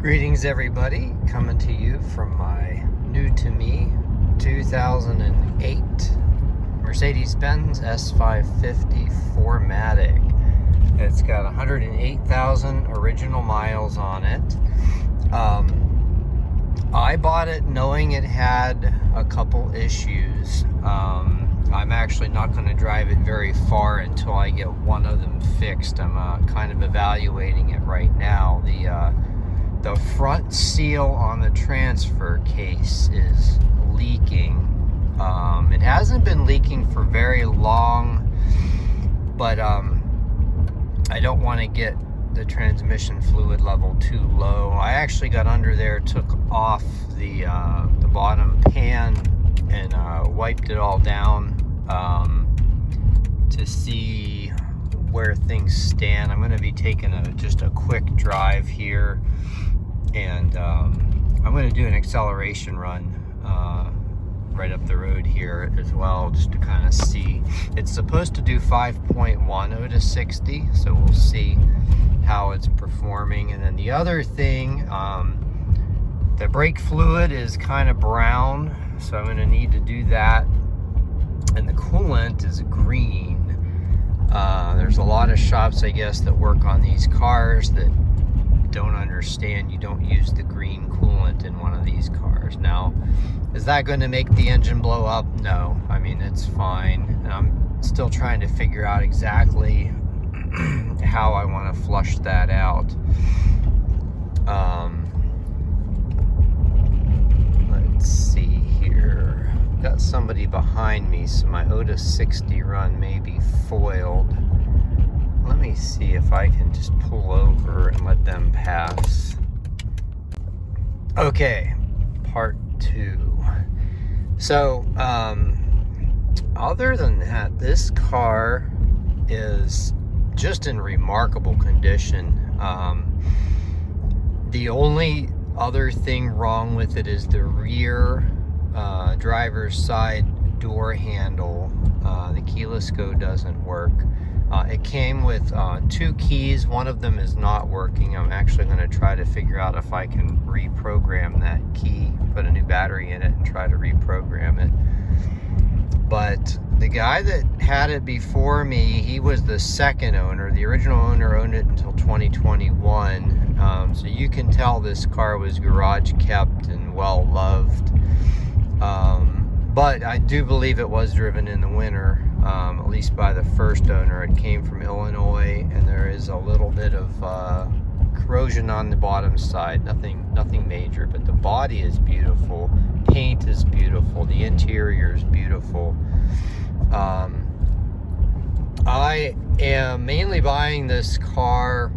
Greetings everybody, coming to you from my new to me 2008 Mercedes Benz S550 4matic. It's got 108,000 original miles on it. I bought it knowing it had a couple issues. I'm actually not going to drive it very far until I get one of them fixed. I'm kind of evaluating it right now. The front seal on the transfer case is leaking. It hasn't been leaking for very long, but I don't want to get the transmission fluid level too low. I actually got under there, took off the bottom pan and wiped it all down to see where things stand. I'm going to be taking just a quick drive here, and I'm going to do an acceleration run right up the road here as well, just to kind of see. It's supposed to do 5.10 to 60, so we'll see how it's performing. And then the other thing, the brake fluid is kind of brown, so I'm going to need to do that. And the coolant is green. There's a lot of shops, I guess, that work on these cars that don't understand you don't use the green coolant in one of these cars. Now, is that going to make the engine blow up? No. I mean, it's fine. And I'm still trying to figure out exactly how I want to flush that out. Let's see here. Got somebody behind me, so my Otis 60 run may be foiled. Let me see if I can just pull over and let them pass. Okay, part 2. So, other than that, this car is just in remarkable condition. The only other thing wrong with it is the rear driver's side door handle. The keyless go doesn't work. It came with 2 keys. One of them is not working. I'm actually going to try to figure out if I can reprogram that key, put a new battery in it and try to reprogram it. But the guy that had it before me, he was the second owner. The original owner owned it until 2021. So you can tell this car was garage kept and well loved. But I do believe it was driven in the winter, at least by the first owner. It came from Illinois, and there is a little bit of corrosion on the bottom side. Nothing major, but the body is beautiful. Paint is beautiful. The interior is beautiful. I am mainly buying this car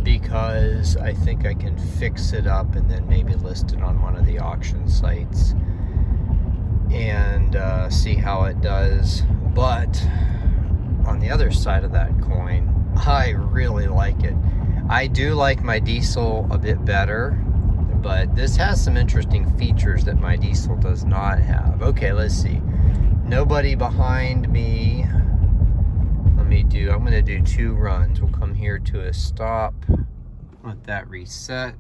because I think I can fix it up and then maybe list it on one of the auction sites and see how it does. But on the other side of that coin, I really like it. I do like my diesel a bit better, but this has some interesting features that my diesel does not have. Okay, let's see. Nobody behind me. I'm going to do 2 runs. We'll come here to a stop, let that reset,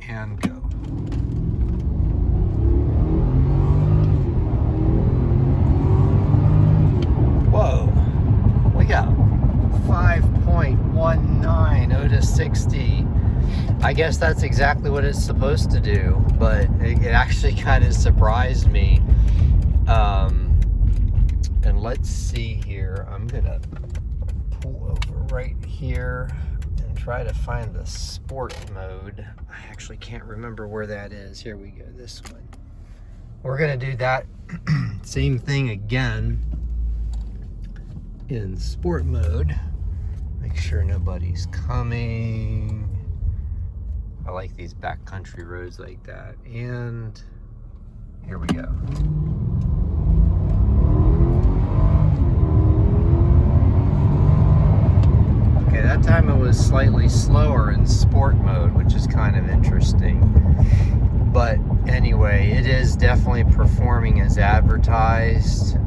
and go. Whoa, we got 5.19 Otis 60. I guess that's exactly what it's supposed to do, but it actually kind of surprised me. And let's see here. I'm gonna pull over right here and try to find the sport mode. I actually can't remember where that is. Here we go, this one. We're gonna do that same thing again in sport mode. Make sure nobody's coming. I like these backcountry roads like that. And here we go. Okay, that time it was slightly slower in sport mode, which is kind of interesting. But anyway, it is definitely performing as advertised.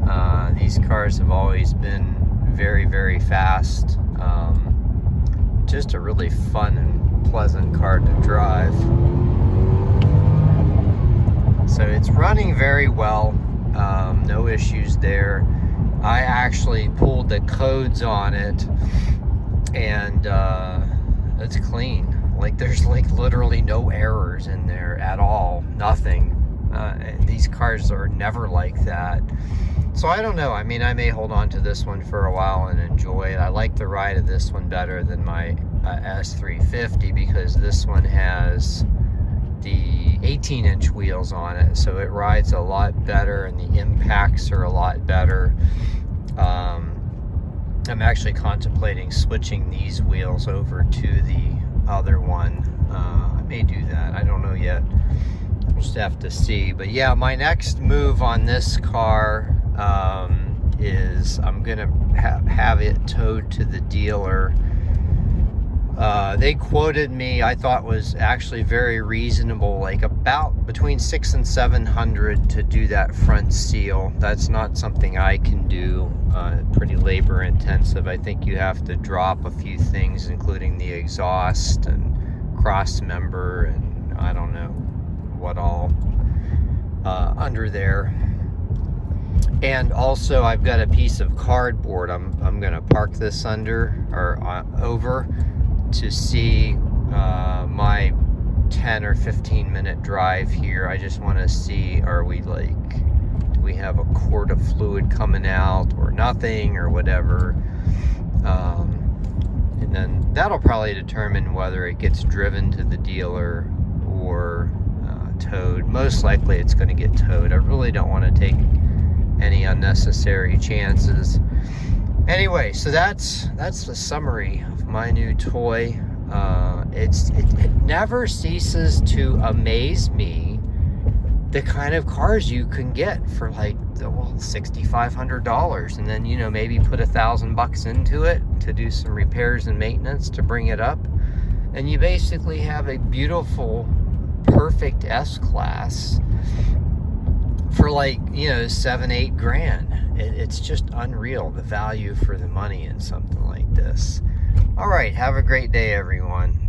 These cars have always been very, very fast. Just a really fun and pleasant car to drive. So it's running very well, no issues there. I actually pulled the codes on it, and it's clean. Like, there's like literally no errors in there at all, nothing. These cars are never like that. So I don't know. I mean, I may hold on to this one for a while and enjoy it. I like the ride of this one better than my S350, because this one has the 18-inch wheels on it, so it rides a lot better and the impacts are a lot better. I'm actually contemplating switching these wheels over to the other one. I may do that. I don't know yet. We'll just have to see. But yeah, my next move on this car is I'm gonna have it towed to the dealer. They quoted me, I thought was actually very reasonable, like about between $600 and $700 to do that front seal. That's not something I can do. Pretty labor intensive. I think you have to drop a few things, including the exhaust and cross member and I don't know what all under there. And also I've got a piece of cardboard I'm gonna park this under or over to see my 10 or 15 minute drive here. I just want to see, are we like, do we have a quart of fluid coming out or nothing or whatever, and then that'll probably determine whether it gets driven to the dealer or towed. Most likely it's going to get towed. I really don't want to take any unnecessary chances. Anyway, so that's the summary of my new toy. It never ceases to amaze me the kind of cars you can get for like $6,500, and then, you know, maybe put $1,000 into it to do some repairs and maintenance to bring it up, and you basically have a beautiful, perfect S-Class for like, you know, $7-8 grand. It's just unreal, the value for the money in something like this. All right, have a great day, everyone.